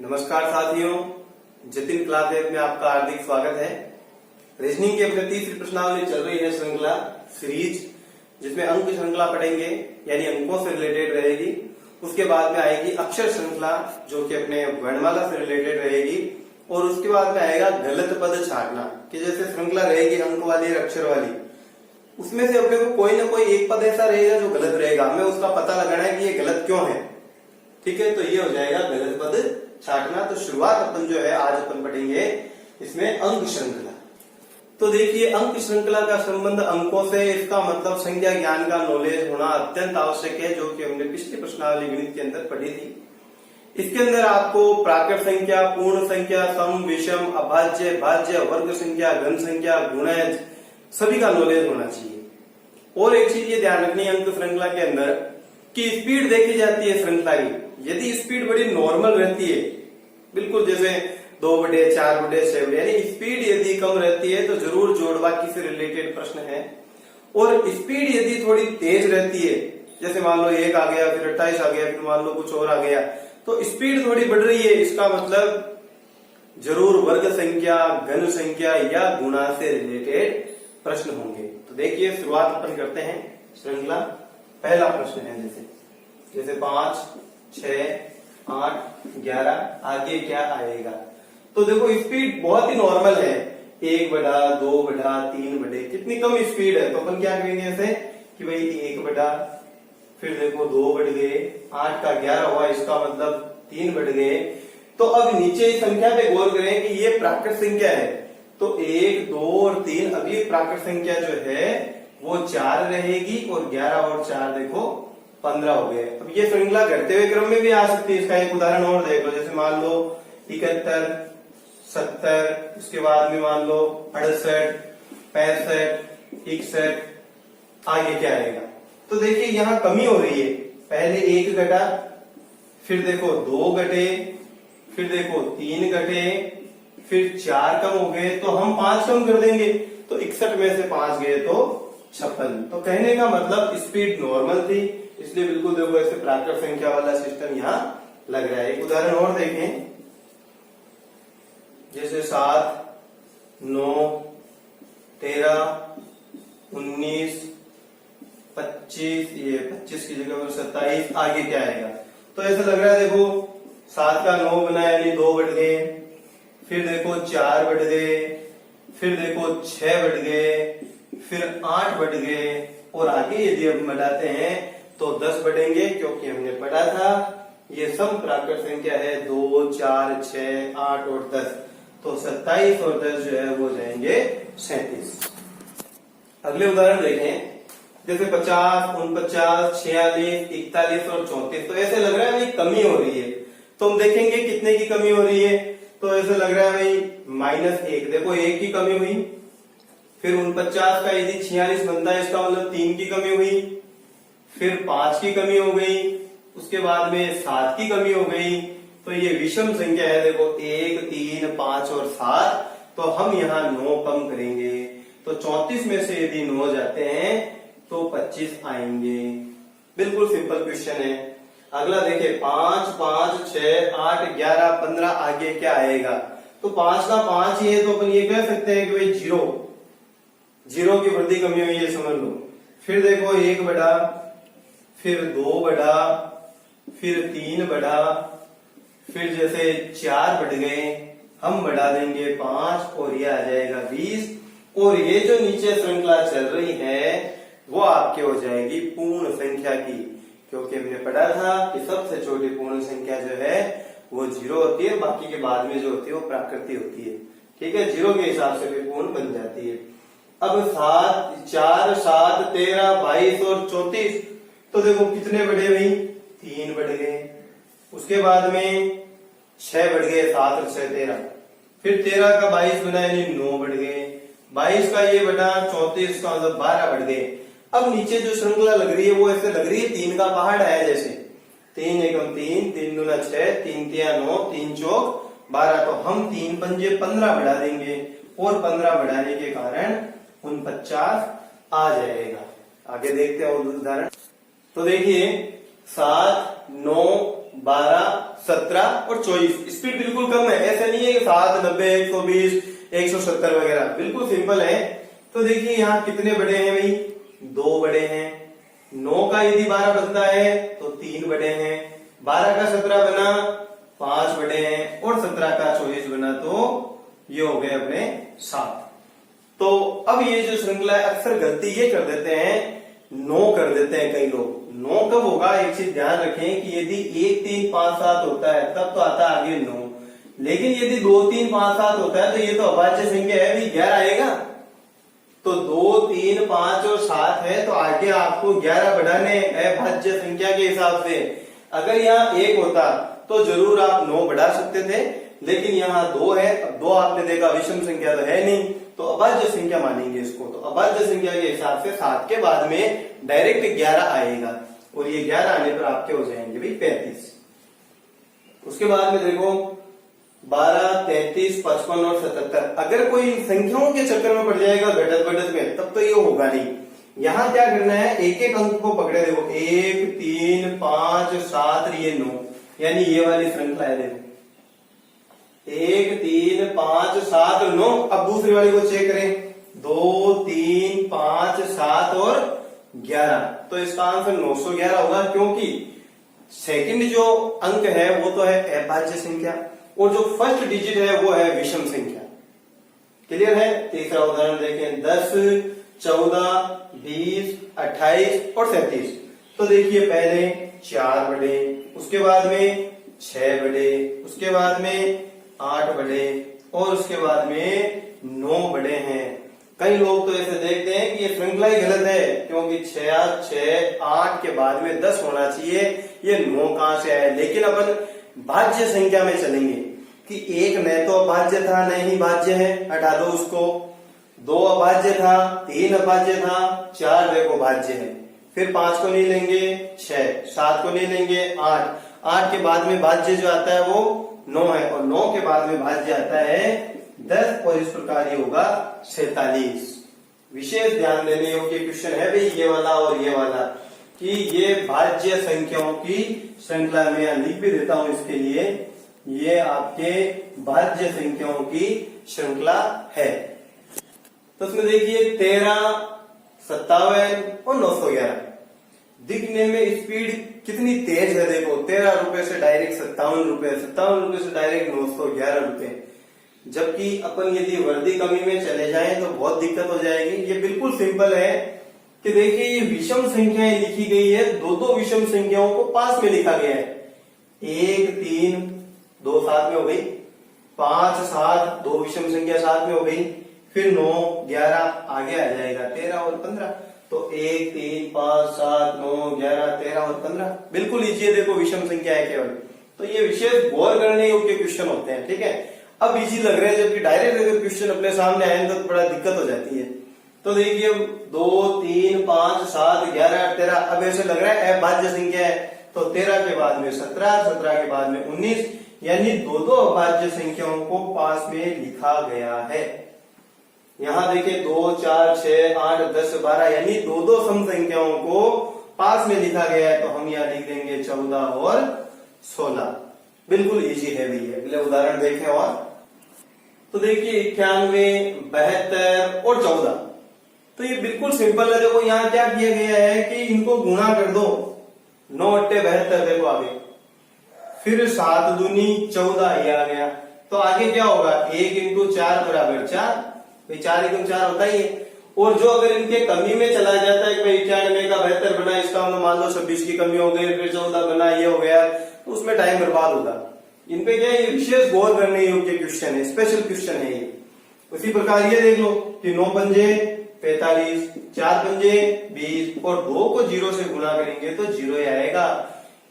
नमस्कार साथियों, जतिन क्लास में आपका हार्दिक स्वागत है। रीजनिंग की अपनी तीसरी प्रश्नावली चल रही है श्रृंखला सीरीज, जिसमें अंक श्रृंखला पढ़ेंगे यानी अंकों से रिलेटेड रहेगी। उसके बाद में आएगी अक्षर श्रृंखला जो कि अपने वर्णमाला से रिलेटेड रहेगी, और उसके बाद में आएगा गलत पद छाटना, कि जैसे श्रृंखला रहेगी अंक वाली और अक्षर वाली, उसमें से अपने को कोई ना कोई एक पद ऐसा रहेगा जो गलत रहेगा, हमें उसका पता लगाना है कि ये गलत क्यों है। ठीक है, तो ये हो जाएगा गलत पद छाटना। तो शुरुआत अपन जो है आज अपन पढ़ेंगे इसमें अंक श्रृंखला। तो देखिए, अंक श्रृंखला का संबंध अंकों से, इसका मतलब संख्या ज्ञान का नॉलेज होना अत्यंत आवश्यक है, जो कि हमने पिछली प्रश्नावली गणित के अंदर पढ़ी थी। इसके अंदर आपको प्राकृत संख्या, पूर्ण संख्या, सम, विषम, अभाज्य, भाज्य, वर्ग संख्या, घन संख्या, गुणज सभी का नॉलेज होना चाहिए। और एक चीज ये ध्यान रखनी है अंक श्रृंखला के अंदर कि स्पीड देखी जाती है श्रृंखला की। यदि स्पीड बड़ी नॉर्मल रहती है, बिल्कुल जैसे 2/4, 4/6, यानी स्पीड यदि कम रहती है तो जरूर जोड़ बाकी से रिलेटेड प्रश्न है। और स्पीड यदि थोड़ी तेज रहती है, जैसे मान लो 1 आ गया, फिर 28 आ गया, फिर मान लो कुछ और आ गया, तो स्पीड थोड़ी बढ़ रही है, इसका मतलब जरूर वर्ग संख्या, घन संख्या या गुणा से रिलेटेड प्रश्न होंगे। तो देखिए, शुरुआत अपन करते हैं श्रृंखला। पहला प्रश्न है जैसे 5, 6, 8, 11, आगे क्या आएगा। तो देखो स्पीड बहुत ही नॉर्मल है, 1/2/3, कितनी कम स्पीड है। तो अपन क्या करेंगे ऐसे कि भाई 1 फिर देखो 2 बढ़ गए, 8 का 11 हुआ, इसका मतलब 3 बढ़ गए। तो अब नीचे इस संख्या पे गौर करें कि ये प्राकृत संख्या है, तो 1, 2 और 3, अब ये प्राकृत संख्या जो है वो 4 रहेगी, और 11 और 4 देखो 15 हो गए। अब ये श्रृंखला घटते हुए क्रम में भी आ सकती है। इसका एक उदाहरण और देख लो, जैसे मान लो 71, 70, उसके बाद में मान लो 68, 65, 61, आगे क्या आएगा। तो देखिए यहाँ कमी हो रही है, पहले 1 घटा, फिर देखो 2 घटे, फिर देखो 3 घटे, फिर 4 कम हो गए, तो हम 5 कम कर देंगे, तो 61 में से 5 गए तो 56। तो कहने का मतलब स्पीड नॉर्मल थी, इसलिए बिल्कुल देखो ऐसे प्राकृत संख्या वाला सिस्टम यहाँ लग रहा है। एक उदाहरण और देखें, जैसे 7, 9, 13, 19, 25, ये 25 की जगह पर 27, आगे क्या आएगा। तो ऐसा लग रहा है, देखो 7 का 9 बना यानी 2 बढ़ गए, फिर देखो 4 बढ़ गए, फिर देखो 6 बढ़ गए, फिर 8 बढ़ गए, और आगे यदि हम बढ़ाते हैं तो 10 बढ़ेंगे, क्योंकि हमने पढ़ा था ये सम प्राकृत संख्या है 2, 4, 6, 8 और 10, तो 27 और 10 जो है वो जाएंगे 37। अगले उदाहरण देखें, जैसे 50, 49, 46, 41 और 34, तो ऐसे लग रहा है भाई कमी हो रही है। तो हम देखेंगे कितने की कमी हो रही है, तो ऐसे लग रहा है भाई -1, देखो 1 की कमी हुई, फिर 49 का यदि 46 बनता है, इसका मतलब 3 की कमी हुई, फिर 5 की कमी हो गई, उसके बाद में 7 की कमी हो गई। तो ये विषम संख्या है, देखो 1, 3, 5 और 7, तो हम यहाँ 9 कम करेंगे, तो 34 में से यदि 9 जाते हैं तो 25 आएंगे। बिल्कुल सिंपल क्वेश्चन है। अगला देखिए, 5, 5, 6, 8, 11, 15, आगे क्या आएगा। तो 5 का 5 ही है, तो अपन ये कह सकते हैं कि भाई 0 की वृद्धि कमी हुई है, समझ लो। फिर देखो 1 बढ़ा, फिर 2 बढ़ा, फिर 3 बढ़ा, फिर जैसे 4 बढ़ गए, हम बढ़ा देंगे 5, और ये आ जाएगा 20। और ये जो नीचे श्रृंखला चल रही है वो आपके हो जाएगी पूर्ण संख्या की, क्योंकि हमने पढ़ा था कि सबसे छोटी पूर्ण संख्या जो है वो 0 होती है, बाकी के बाद में जो होती है वो प्राकृतिक होती है। ठीक है, 0 के हिसाब से फिर पूर्ण बन जाती है। अब 7, 4, 7, 13, 22 और 34, तो देखो कितने बढ़े भाई, 3 बढ़ गए, उसके बाद में 6 बढ़ गए, 7 और 6 13, फिर 13 का 22 बना यानी 9 बढ़ गए, 22 का ये बटा 34 का मतलब 12 बढ़ गए। अब नीचे जो श्रृंखला लग रही है वो ऐसे लग रही है 3 का पहाड़ है, जैसे 3 एकम 3, 3 दूना 6, 3 तिया 9, 3 चौक 12, तो हम 3 पंजे 15 बढ़ा देंगे, और 15 बढ़ाने के कारण 49 आ जाएगा। आगे देखते हैं और उदाहरण। तो देखिए 7, 9, 12, 17 और 24। स्पीड बिल्कुल कम है, ऐसा नहीं है कि 7, 90, 120, 170 वगैरह, बिल्कुल सिंपल है। तो देखिए यहाँ कितने बड़े हैं भाई, 2 बड़े हैं। 9 का यदि 12 बनता है तो 3 बड़े हैं, 12 का 17 बना 5 बड़े हैं, और 17 का 24 बना तो ये हो गए अपने 7। तो अब ये जो श्रृंखला है, अक्सर गलती ये कर देते हैं, 9 कर देते हैं कई लोग। 9 कब होगा, एक चीज ध्यान रखें कि यदि 1, 3, 5, 7 होता है तब तो आता है आगे 9, लेकिन यदि 2, 3, 5, 7 होता है तो ये तो अभाज्य संख्या है, भी 11 आएगा। तो 2, 3, 5 और 7 है तो आगे आपको 11 बढ़ाने अभाज्य संख्या के हिसाब से। अगर यहाँ 1 होता तो जरूर आप 9 बढ़ा सकते थे, लेकिन यहाँ 2 है। अब 2 आपने देखा विषम संख्या तो है नहीं, तो अभाज्य संख्या मानेंगे इसको। तो अभाज्य संख्या के हिसाब से 7 के बाद में डायरेक्ट 11 आएगा, और ये 11 आने पर आपके हो जाएंगे भाई 35। उसके बाद में देखो 12, 33, 55 और 77। अगर कोई संख्याओं के चक्कर में पड़ जाएगा घटत बढ़त में, तब तो ये होगा नहीं। यहाँ क्या करना है, एक एक अंक को पकड़े, देखो 1, 3, 5, 7, ये 9, यानी ये वाली श्रृंखला है। देखो 1, 3, 5, 7, 9। अब दूसरी वाली को चेक करें, 2, 3, 5, 7 और 11। तो इसका आंसर 911 होगा, क्योंकि सेकंड जो अंक है वो तो है अभाज्य संख्या, और जो फर्स्ट डिजिट है वो है विषम संख्या। क्लियर है। तीसरा उदाहरण देखें, 10, 14, 20, 28 और 37। तो देखिए पहले 4 बड़े, उसके बाद में 6 बड़े, उसके बाद में 8 बड़े, और उसके बाद में 9 बड़े हैं। कई लोग तो ऐसे देखते हैं कि ये श्रृंखला ही गलत है, क्योंकि 6, 8 के बाद में 10 होना चाहिए, ये 9 कहां से आया। लेकिन अपन भाज्य संख्या में चलेंगे कि 1 न तो अभाज्य था न ही भाज्य है, हटा दो उसको। 2 अभाज्य था, 3 अभाज्य था, 4 देखो भाज्य है। फिर 5 को नहीं लेंगे 6, 7 को नहीं लेंगे 8 के बाद में भाज्य जो आता है वो 9 है, और 9 के बाद में भाज्य आता है 10, और इस प्रकार ये होगा 47। विशेष ध्यान देने योग्य क्वेश्चन है भाई ये वाला और ये वाला, कि ये भाज्य संख्याओं की श्रृंखला में लिख भी देता हूं इसके लिए, ये आपके भाज्य संख्याओं की श्रृंखला है। तो उसमें देखिए 13, 57 और 911। दिखने में स्पीड कितनी तेज है, देखो 13 रुपए से डायरेक्ट 57 रुपए, 57 रुपए से डायरेक्ट 911 रुपए। जबकि अपन यदि वर्दी कमी में चले जाएं तो बहुत दिक्कत हो जाएगी। ये बिल्कुल सिंपल है कि देखिए ये विषम संख्याएं लिखी गई है, 2 विषम संख्याओं को पास में लिखा गया है। 1, 3, 2 साथ में हो गई, 5, 7, 2 विषम संख्या साथ में हो गई, फिर 9, 11 आगे आ जाएगा 13 और 15। तो 1, 3, 5, 7, 9, 11, 13 और 15 बिल्कुल इजी, देखो विषम संख्या है केवल। तो ये विशेष गौर करने योग्य क्वेश्चन होते हैं, ठीक है। अब इजी लग रहे हैं, जबकि डायरेक्ट अगर क्वेश्चन अपने सामने आए तो बड़ा दिक्कत हो जाती है। तो देखिए 2, 3, 5, 7, 11, 13, अब ऐसे लग रहा है अभाज्य संख्या है। तो 13 के बाद में 17, 17 के बाद में 19, यानी 2 अभाज्य संख्याओं को पास में लिखा गया है। यहाँ देखिए 2, 4, 6, 8, 10, 12, यानी 2 सम संख्याओं को पास में लिखा गया है। तो हम यहाँ लिख देंगे 14 और 16। बिल्कुल इजी है भैया। अगले उदाहरण देखें, और तो देखिए 91, 72 और 14। तो ये बिल्कुल सिंपल है। देखो यहाँ क्या किया गया है कि इनको गुणा कर दो, 9 × 72 देखो आगे, फिर 7 दूनी 14 ये आ गया। तो आगे क्या होगा, 1 × 4 = 4, 4 × 4 होता ही है। और जो अगर इनके कमी में चला जाता है कि भाई 91 का 72 बना, इसका मतलब मान लो 26 की कमी हो गई, फिर 14 बना, ये हो गया, तो उसमें टाइम बर्बाद होगा। इन पे क्या है, ये विशेष गौर करने योग्य क्वेश्चन है, स्पेशल क्वेश्चन है ये। उसी प्रकार ये देख लो कि 9 पंजे 45, 4 पंजे 20, और 2 को 0 से गुणा करेंगे तो 0 ही आएगा,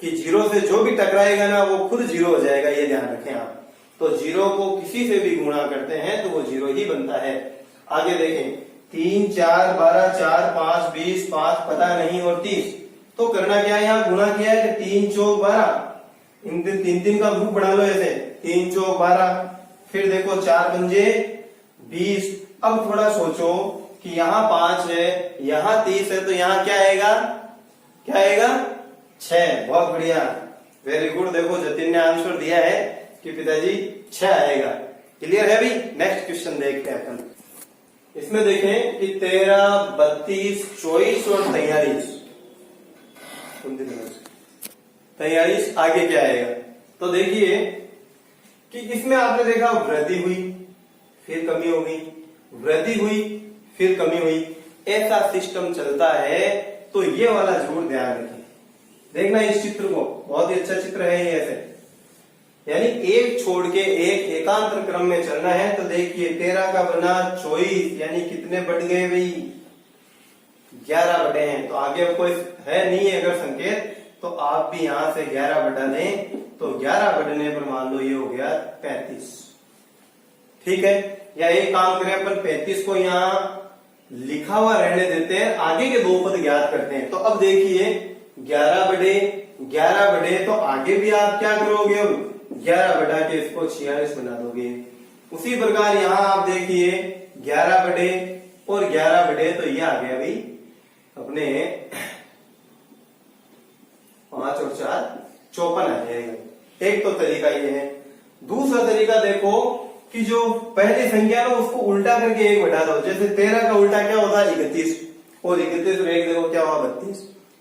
कि 0 से जो भी टकराएगा ना वो खुद 0 हो जाएगा, ये ध्यान रखें आप। तो 0 को किसी से भी गुणा करते हैं तो वो 0 ही बनता है। आगे देखें 3, 4, 12, 4, 5, 20, 5 पता नहीं और 30। तो करना क्या है, यहाँ गुणा किया है कि 3 चौक 12, इन 3 का ग्रुप बना लो ऐसे, 3 चौक 12, फिर देखो 4 पंजे 20। अब थोड़ा सोचो कि यहाँ 5 है, यहाँ 30 है, तो यहाँ क्या आएगा, क्या आएगा 6। बहुत बढ़िया। Very good. देखो जतिन ने आंसर दिया है कि पिताजी 6 आएगा। क्लियर है भाई। नेक्स्ट क्वेश्चन देखते हैं अपन। इसमें देखें कि 13, 32, 24 और 43 आगे क्या आएगा। तो देखिए कि इसमें आपने देखा वृद्धि हुई फिर कमी हो गई, वृद्धि हुई फिर कमी हुई, ऐसा सिस्टम चलता है। तो ये वाला जरूर ध्यान रखिए। देखना इस चित्र को, बहुत ही अच्छा चित्र है ये। ऐसे यानी एक छोड़ के एक एकांतर क्रम में चलना है। तो देखिए 13 का बना 24, यानी कितने बढ़ गए भाई, 11 बढ़े हैं। तो आगे कोई है नहीं है अगर संकेत, तो आप भी यहां से 11 बढ़ा दें, तो 11 बढ़ने पर मान लो ये हो गया 35। ठीक है। या एक काम करें अपन 35 को यहाँ लिखा हुआ रहने देते हैं, आगे के 2 पद ज्ञात करते हैं। तो अब देखिए 11 बढ़े, 11 बढ़े, तो आगे भी आप क्या करोगे, अब 11 बढ़ा के इसको 46 बना दोगे। उसी प्रकार यहां आप देखिए 11 बढ़े और 11 बढ़े, तो ये आ गया भाई अपने 5 और 4 54 आ जाएगा। एक तो तरीका ये है। दूसरा तरीका देखो कि जो पहली संख्या ना उसको उल्टा करके 1 बढ़ा दो। जैसे 13 का उल्टा क्या होता है 31, और 31 और 1 देखो क्या हुआ 32।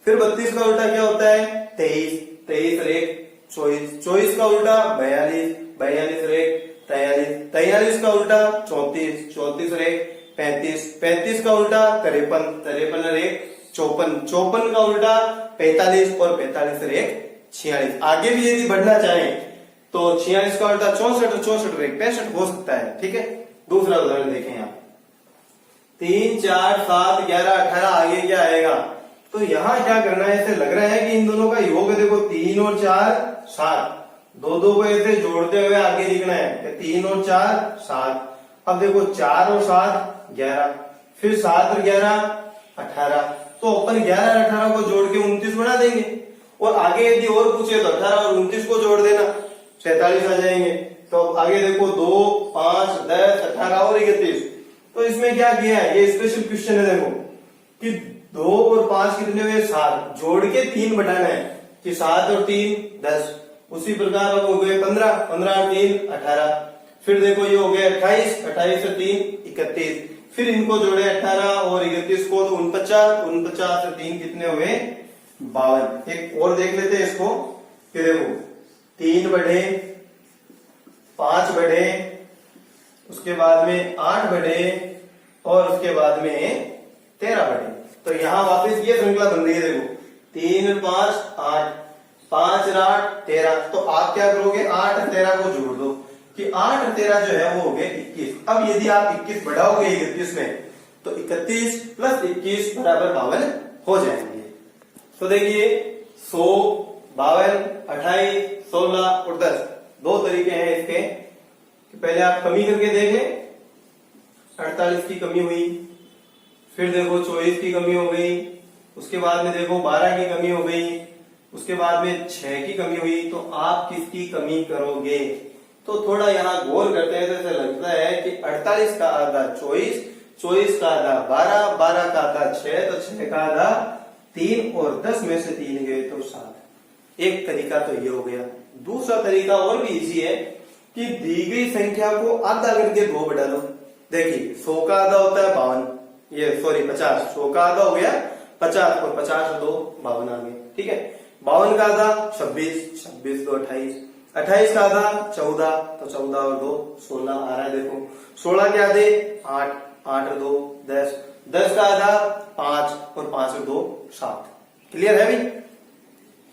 फिर 32 का उल्टा क्या होता है 23, 23 और 1 24, 24 का उल्टा 42, 42 और 1 43, 43 का उल्टा 34, 34 और 1 35, 35 का उल्टा 53, 53 और 1 54, 54 का उल्टा 45 और 45 और 1 46। आगे भी यदि बढ़ना चाहें तो 46 का उल्टा 64 और 64 और 1 65 हो सकता है। ठीक है। दूसरा उदाहरण देखें यहाँ 3, 4, 7, 11, 18 आगे क्या आएगा। तो यहाँ क्या करना है, ऐसे लग रहा है कि इन दोनों का योग देखो 3 और 4 7, 2 को ऐसे जोड़ते हुए आगे लिखना है 3 और 4 7। अब देखो 4 और 7 11, फिर 7 और 11 18। तो अपन 11 और 18 को जोड़ के 29 बना देंगे, और आगे यदि और पूछे तो 18 और 29 को जोड़ देना 47 आ जाएंगे। तो आगे देखो 2, 5, 10, 18 और 31। तो इसमें क्या किया है, ये स्पेशल क्वेश्चन है देखो कि 2 और 5 कितने हुए 7, जोड़ के 3 बढ़ाना है कि 7 और 3 10। उसी प्रकार अब हो गए 15, 15 और 3 18। फिर देखो ये हो गया 28, 28 और 3 31। फिर इनको जोड़े 18 और 31 को, तो 49, 49 और 3 कितने हुए 52। एक और देख लेते हैं इसको कि देखो 3 बढ़े, 5 बढ़े, उसके बाद में 8 बढ़े, और उसके बाद में 13 बढ़े। तो यहां वापस ये श्रृंखला बन रही है देखो 3 और 5 8, 5 और 8 13। तो आप क्या करोगे 8 और 13 को जोड़ दो कि 8 और 13 जो है वो हो गए 21। अब यदि आप 21 बढ़ाओगे 31 में, तो 31 प्लस 21 बराबर 52 हो जाएंगे। तो देखिए 100, 52, 28, 16 और 10 2 तरीके हैं इसके। पहले आप कमी करके देख लें, 48 की कमी हुई, फिर देखो 24 की कमी हो गई, उसके बाद में देखो 12 की कमी हो गई, उसके बाद में 6 की कमी हुई। तो आप किसकी कमी करोगे। तो थोड़ा यहाँ गौर करते हैं तो ऐसा लगता है कि 48 का आधा 24, 24 का आधा 12, 12 का आधा 6, तो 6 का आधा 3, और 10 में से 3 गए तो 7। एक तरीका तो ये हो गया। दूसरा तरीका और भी इजी है कि दी गई संख्या को आधा करके 2 बढ़ा दो। देखिए 100 का आधा होता है 52, ये सॉरी 50, 100 का आधा हो गया 50, और 50 और 2 52 आ गए। ठीक है। 52 का आधा 26, 26 2 28, 28 का आधा 14, तो 14 और 2 16 आ रहा है देखो। 16 के आधे 8, 8 और 2 10, 10 का आधा 5, और 5 और 2 7। क्लियर है भाई।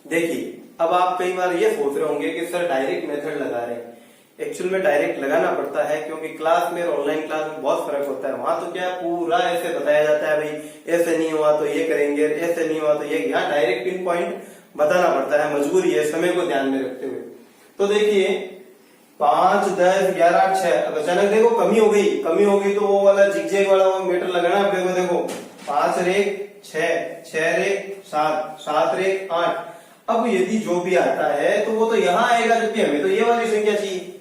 देखिए अब आप कई बार ये सोच रहे होंगे कि सर डायरेक्ट मेथड लगा रहे हैं। एक्चुअल में डायरेक्ट लगाना पड़ता है, क्योंकि क्लास में और ऑनलाइन क्लास में बहुत फर्क होता है। वहां तो क्या पूरा ऐसे बताया जाता है भाई ऐसे नहीं हुआ तो ये करेंगे, ऐसे नहीं हुआ तो ये। यहाँ डायरेक्ट पिन पॉइंट बताना पड़ता है, मजबूरी है समय को ध्यान में रखते हुए। तो देखिए 5, 10, 11, 6। अब अचानक देखो कमी हो गई, कमी हो गई तो वो वाला जिगजैग वाला वो मीटर लगाना अपने को। देखो 5 और 1 6, 6 और 1 7, 7 और 1 8। अब यदि जो भी आता है तो वो तो यहाँ आएगा, जबकि हमें तो ये वाली संख्या चाहिए।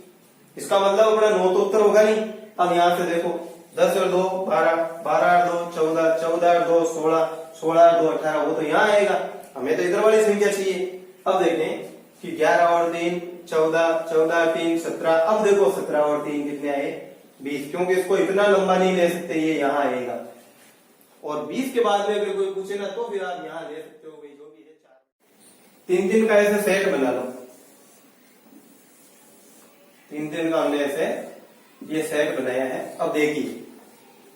इसका मतलब अपना 9 तो उत्तर होगा नहीं। अब यहाँ से देखो 10 और 2 12, 12 और 2 14, 14 और 2 16, 16 और 2 18, वो तो यहाँ आएगा। हमें तो इधर वाली संख्या चाहिए। अब देखें कि 11 और 3 14, 14 3 17। अब देखो 17 और 3 कितने आए 20, क्योंकि इसको इतना लंबा नहीं ले सकते, ये यहाँ आएगा। और 20 के बाद में अगर कोई पूछे ना तो फिर आप यहाँ ले सकते हो भाई, जो भी है 4 3 3 का ऐसे सेट बना लो। 3 3 का हमने ऐसे ये सेट बनाया है। अब देखिए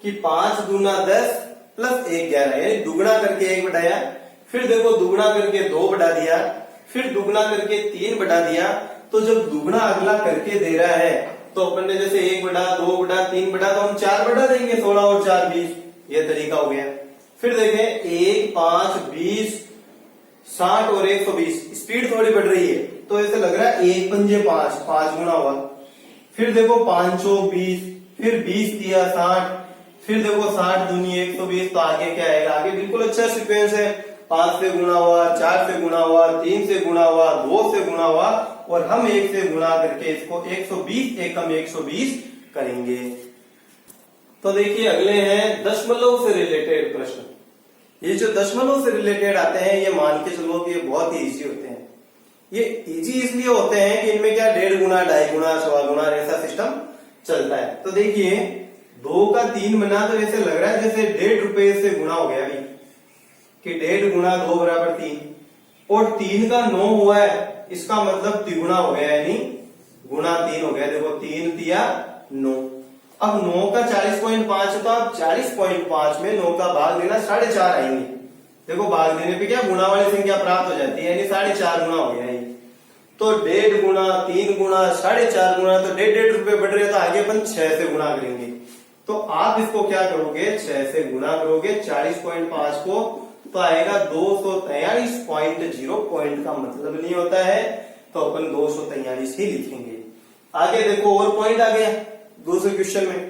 कि 5 दूना 10 प्लस 1 11, यानी दुगुना करके 1 बढ़ाया, फिर देखो दुगुना करके 2 बढ़ा दिया, फिर दुगुना करके 3 बढ़ा दिया। तो जब दुगुना अगला करके दे रहा है तो अपन ने जैसे 1 बढ़ा 2 बढ़ा 3 बढ़ा तो हम 4 बढ़ा देंगे, 16 और 4 20, ये तरीका हो गया। फिर देखें 1 5 20 60 और 120, स्पीड थोड़ी बढ़ रही है तो ऐसे लग रहा है 1 पंजे 5, 5 गुना हुआ। फिर देखो 5 20, फिर 20 दिया 60, फिर देखो 60 दूनी 120, तो आगे क्या आएगा, आगे बिल्कुल अच्छा सीक्वेंस है। 5 से गुना हुआ, 4 से गुना हुआ, 3 से गुना हुआ, 2 से गुना हुआ, और हम 1 से गुना करके इसको 120 एकम 120 करेंगे। तो देखिए अगले हैं दशमलव से रिलेटेड प्रश्न। ये जो दशमलव से रिलेटेड आते हैं ये मान के चलो कि ये बहुत ही इजी होते हैं। ये इजी इसलिए होते हैं कि इनमें क्या 1.5 गुना 2.5 गुना 1.25 गुना ऐसा सिस्टम चलता है। तो देखिए 2 का 3 बना तो ऐसे लग रहा है जैसे 1.5 रुपए से गुना हो गया अभी, कि 1.5 गुना 2 बराबर 3, और 3 का 9 हुआ है, इसका मतलब तिगुना हो गया, यानी गुना 3 हो गया। देखो 3 दिया 9। अब 9 का 40.5 है तो आप 40.5 में 9 का भाग देना 4.5 आएंगे। देखो भाग देने पे क्या गुना वाली संख्या प्राप्त हो जाती है, यानी 4.5 गुना हो गया ये। तो 1.5 गुना 3 गुना 4.5 गुना, तो 1.5 रुपए बढ़ रहे हैं, तो आगे अपन 6 से गुना करेंगे। तो आप इसको क्या करोगे, 6 से गुना करोगे 40.5 को, तो आएगा 243.0, पॉइंट का मतलब नहीं होता है तो अपन 243 ही लिखेंगे। आगे देखो और पॉइंट आ गया दूसरे क्वेश्चन में।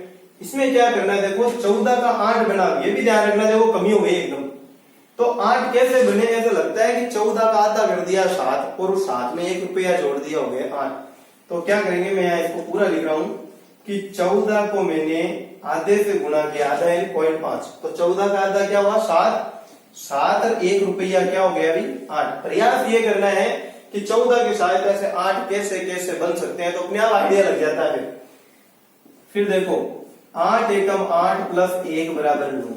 इसमें क्या करना है, देखो 14 का 8 बना, ये भी ध्यान रखना, देखो कमी हो गई एकदम। तो 8 कैसे बने, ऐसा लगता है कि 14 का आधा कर दिया 7, और उस 7 में 1 रुपया जोड़ दिया, हो गया 8। तो क्या करेंगे, मैं यहाँ इसको पूरा लिख रहा हूं कि 14 को मैंने आधे से गुना किया, आधा यानी 0.5, तो 14 का आधा क्या हुआ 7, 7 और 1 रुपया क्या हो गया अभी 8। प्रयास ये करना है कि 14 की सहायता से 8 कैसे कैसे बन सकते हैं, तो अपने आप आइडिया लग जाता है। फिर देखो 8 एकम 8 प्लस 1 बराबर 9,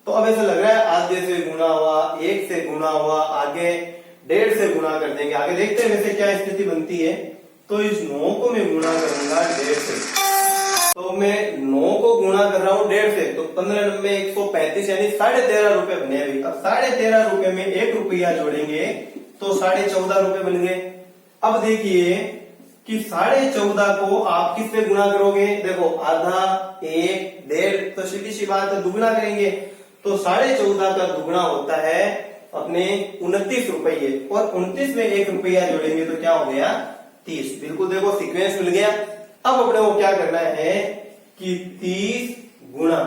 तो अब ऐसा लग रहा है आधे से गुना हुआ, 1 से गुना हुआ, आगे 1.5 से गुना कर देंगे। आगे देखते हैं वैसे क्या स्थिति बनती है। तो इस 9 को मैं गुना करूंगा 1.5 से, तो मैं 9 को गुना कर रहा हूँ 1.5 से, तो 15 9 135, यानी 13.5 रुपए बने अभी। अब 13.5 रुपए में 1 रुपया जोड़ेंगे तो 14.5 रुपए बन गए। अब देखिए कि 14.5 को आप किससे गुना करोगे, देखो आधा 1 1.5, तो सीधी सी बात है दुगुना करेंगे, तो 14.5 का दुगुना होता है अपने 29 रुपये, और 29 में 1 रुपया जोड़ेंगे तो क्या हो गया 30। बिल्कुल देखो सीक्वेंस मिल गया। अब अपने को क्या करना है कि 30 गुना,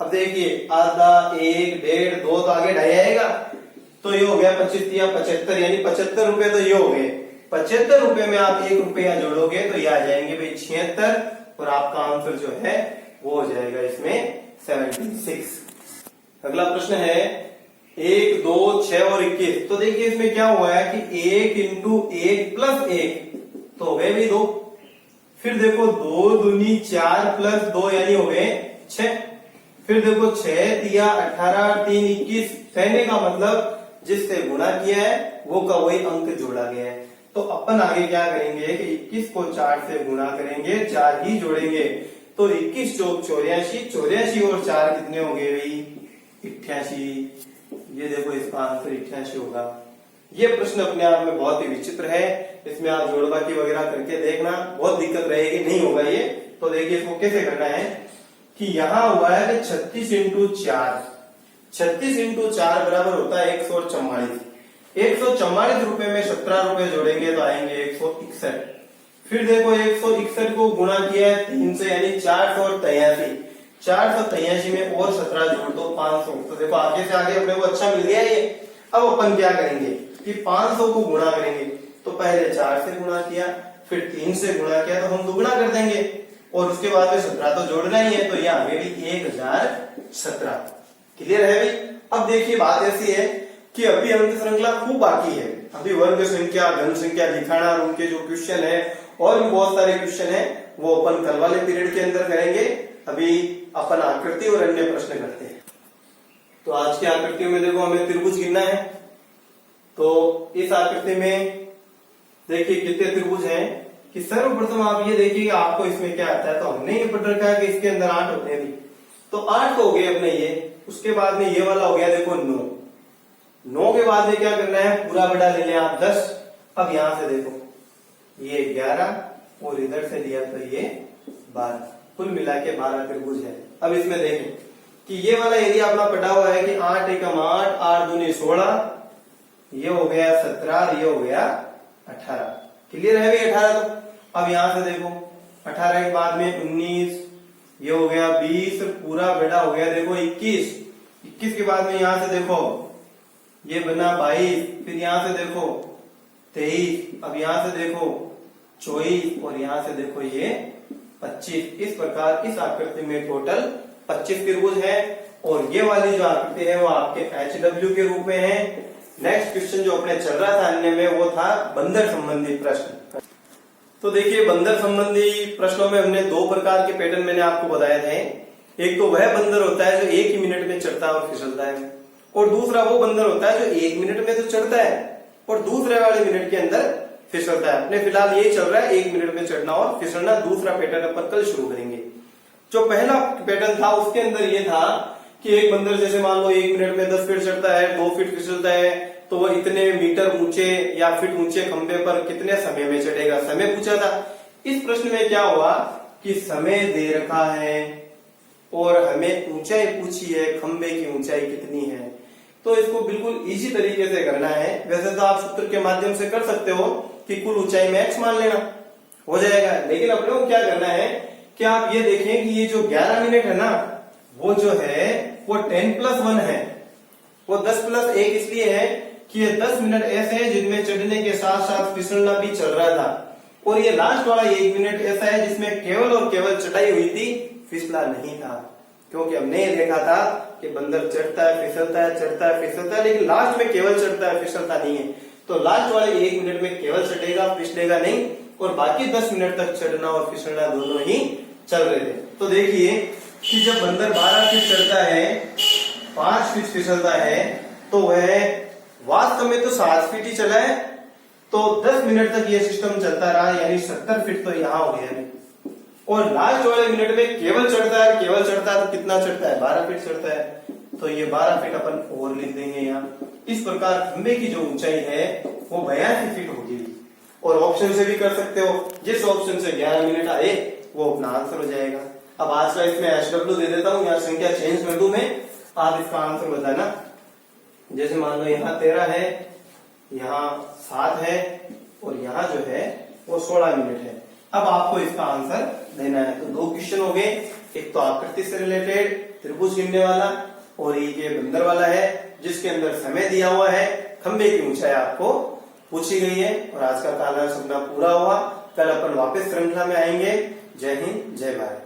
अब देखिए आधा 1 1.5 2, तो आगे 2.5 आएगा, तो ये हो गया 25 या 75, यानी 75 रुपए तो ये हो गए। 75 रुपए में आप 1 रुपया जोड़ोगे तो ये आ जाएंगे भाई 76, और आपका आंसर जो है वो हो जाएगा इसमें 76। अगला प्रश्न है 1 2 6 और 21। तो देखिए इसमें क्या हुआ है कि 1 इंटू 1 प्लस 1, तो हो गए भाई 2। फिर देखो 2 दूनी 4 प्लस 2, यानी हो गए 6। फिर देखो 6 दिया 18, 3 21, कहने का मतलब जिससे गुणा किया है वो का वही अंक जोड़ा गया है। तो अपन आगे क्या करेंगे कि 21 को 4 से गुणा करेंगे, 4 ही जोड़ेंगे, तो 21 चौक 84, 84 और 4 कितने हो गए भाई 88। ये देखो इसका आंसर 88 होगा। ये प्रश्न अपने आप में बहुत ही विचित्र है, इसमें आप जोड़बाकी वगैरह करके देखना, बहुत दिक्कत रहेगी, नहीं होगा ये। तो देखिए इसको कैसे करना है कि यहाँ हुआ है कि 36 इंटू 4, 36 इंटू 4 बराबर होता है 144। 144 रुपए में 17 रुपए जोड़ेंगे तो आएंगे 161। फिर देखो 161 को गुणा किया है 3 से, यानी 483। 483 में और 17 जोड़ दो 500, तो देखो आगे से आगे अपने को अच्छा मिल गया ये। अब अपन क्या करेंगे कि 500 को गुणा करेंगे, तो पहले 4 से गुणा किया, फिर 3 से गुणा किया, तो हम दुगुना कर देंगे, और उसके बाद में 17 तो जोड़ना ही है, तो ये आगे भी 1017। क्लियर है भाई। अब देखिए बात ऐसी है कि अभी अंक श्रृंखला खूब बाकी है, अभी वर्ग संख्या, घन संख्या दिखाना और उनके जो क्वेश्चन है और भी बहुत सारे क्वेश्चन है वो अपन कल वाले पीरियड के अंदर करेंगे। अभी अपन आकृति और अन्य प्रश्न करते हैं। तो आज की आकृतियों में देखो हमें त्रिभुज गिनना है। तो इस आकृति में देखिए कितने त्रिभुज हैं कि सर्वप्रथम आप ये देखिए आपको इसमें क्या आता है। तो हमने ये पढ़ रखा है कि इसके अंदर 8 होते हैं। तो 8 तो हो गए अपने ये, उसके बाद में ये वाला हो गया देखो 9 के बाद में क्या करना है, पूरा बड़ा ले लें आप 10। अब यहां से देखो ये 11 और इधर से लिया तो ये 12, कुल मिला के 12 त्रिभुज है। अब इसमें देखें कि ये वाला एरिया अपना पड़ा हुआ है कि 8 एकम 8, 8 दूनी 16, ये हो गया 17, ये हो गया 18। क्लियर है भाई 18। तो अब यहां से देखो 18 के बाद में 19, ये हो गया 20, पूरा बेटा हो गया देखो 21। 21 के बाद में यहां से देखो ये बना 22, फिर यहां से देखो 23, अब यहां से देखो 24 और यहां से देखो ये 25। इस प्रकार इस आकृति में टोटल 25 त्रिभुज है। और ये वाली जो आकृति है वो आपके HW के रूप में है। नेक्स्ट क्वेश्चन जो अपने चल रहा था अन्य में वो था बंदर संबंधी प्रश्न। तो देखिए बंदर संबंधी प्रश्नों में हमने 2 प्रकार के पैटर्न मैंने आपको बताए थे। एक तो वह बंदर होता है जो 1 ही मिनट में चढ़ता है और फिसलता है, और दूसरा वो बंदर होता है जो 1 मिनट में तो चढ़ता है और दूसरे वाले मिनट के अंदर फिसलता है। अपने फिलहाल ये चल रहा है 1 मिनट में चढ़ना और फिसलना। दूसरा पैटर्न अपन कल शुरू करेंगे। जो पहला पैटर्न था उसके अंदर ये था कि एक बंदर जैसे मान लो 1 मिनट में 10 फीट चढ़ता है, 2 फीट फिसलता है, तो वो इतने मीटर ऊंचे या फीट ऊंचे खंबे पर कितने समय में चढ़ेगा, समय पूछा था। इस प्रश्न में क्या हुआ कि समय दे रखा है और हमें ऊंचाई पूछी है, खंबे की ऊंचाई कितनी है। तो इसको बिल्कुल इजी तरीके से करना है। वैसे तो आप सूत्र के माध्यम से कर सकते हो कि कुल ऊंचाई में x मान लेना, हो जाएगा। लेकिन अपने को क्या करना है कि आप ये देखें कि ये जो 11 मिनट है ना वो जो है वो 10+1 है। वो 10+1 इसलिए है कि ये 10 मिनट ऐसे हैं जिनमें चढ़ने के साथ साथ फिसलना भी चल रहा था, और ये लास्ट वाला 1 मिनट ऐसा है जिसमें केवल और केवल चढ़ाई हुई थी, फिसला नहीं था। क्योंकि हमने ये देखा था कि बंदर चढ़ता है फिसलता है, चढ़ता है फिसलता है, लेकिन लास्ट में केवल चढ़ता है फिसलता नहीं है। तो लास्ट वाले 1 मिनट में केवल चढ़ेगा फिसलेगा नहीं, और बाकी 10 मिनट तक चढ़ना और फिसलना दोनों ही चल रहे थे। तो देखिए कि जब बंदर 12 फीट चढ़ता है, 5 फीट फिसलता है, तो वह वास्तव में तो 7 फीट ही चला है। तो 10 मिनट तक ये सिस्टम चलता रहा, यानी 70 फीट तो यहाँ हो गया। और लास्ट वाले मिनट में केवल चढ़ता है, केवल चढ़ता है तो कितना चढ़ता है, 12 फीट चढ़ता है। तो ये 12 फीट अपन और लिख देंगे यहाँ। इस प्रकार खंबे की जो ऊंचाई है वो 82 फीट होगी। और ऑप्शन से भी कर सकते हो, जिस ऑप्शन से 11 मिनट आए वो अपना आंसर हो जाएगा। अब आज का इसमें HW दे देता हूँ, यहाँ संख्या चेंज कर दूं मैं, आप इसका आंसर बताना। जैसे मान लो यहाँ 13 है, यहाँ 7 है और यहाँ जो है वो 16 मिनट है। अब आपको इसका आंसर देना है। तो 2 क्वेश्चन हो गए, एक तो आकृति से रिलेटेड त्रिभुज गिनने वाला, और एक ये बंदर वाला है जिसके अंदर समय दिया हुआ है, खंबे की ऊंचाई आपको पूछी गई है। और आज का काला सपना पूरा हुआ। कल अपन वापस श्रृंखला में आएंगे। जय हिंद, जय भारत।